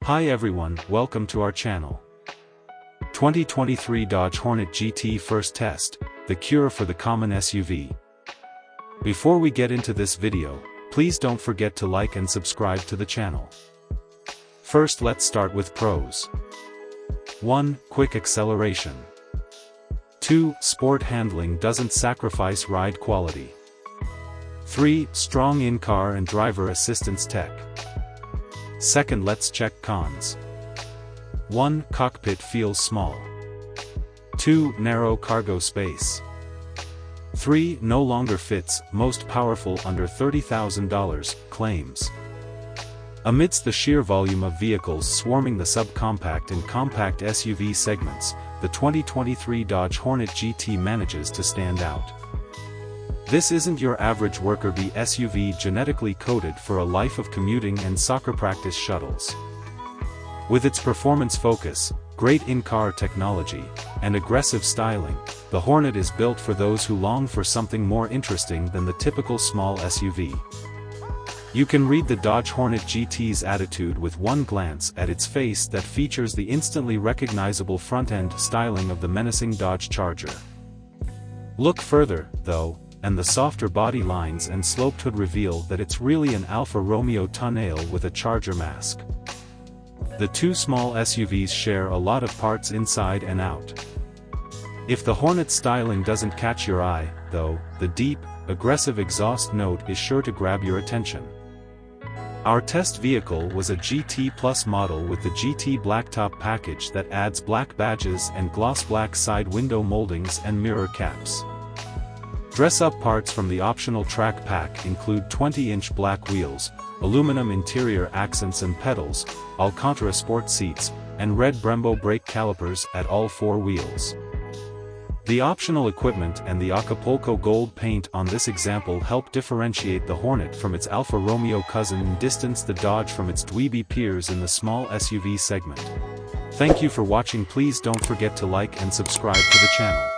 Hi everyone, welcome to our channel. 2023 Dodge Hornet GT first test, the cure for the common SUV. Before we get into this video, please don't forget to like and subscribe to the channel. First, let's start with pros. 1. Quick acceleration. 2. Sport handling doesn't sacrifice ride quality. 3. Strong in-car and driver assistance tech. Second, let's check cons. 1. Cockpit feels small. 2. Narrow cargo space. 3. No longer fits, most powerful under $30,000, claims. Amidst the sheer volume of vehicles swarming the subcompact and compact SUV segments, the 2023 Dodge Hornet GT manages to stand out. This isn't your average worker bee SUV genetically coded for a life of commuting and soccer practice shuttles. With its performance focus, great in-car technology, and aggressive styling, the Hornet is built for those who long for something more interesting than the typical small SUV. You can read the Dodge Hornet GT's attitude with one glance at its face that features the instantly recognizable front-end styling of the menacing Dodge Charger. Look further, though, and the softer body lines and sloped hood reveal that it's really an Alfa Romeo tonneau with a Charger mask. The two small SUVs share a lot of parts inside and out. If the Hornet styling doesn't catch your eye, though, the deep, aggressive exhaust note is sure to grab your attention. Our test vehicle was a GT Plus model with the GT Blacktop package that adds black badges and gloss black side window moldings and mirror caps. Dress-up parts from the optional track pack include 20-inch black wheels, aluminum interior accents and pedals, Alcantara sport seats, and red Brembo brake calipers at all four wheels. The optional equipment and the Acapulco gold paint on this example help differentiate the Hornet from its Alfa Romeo cousin and distance the Dodge from its dweeby peers in the small SUV segment. Thank you for watching. Please don't forget to like and subscribe to the channel.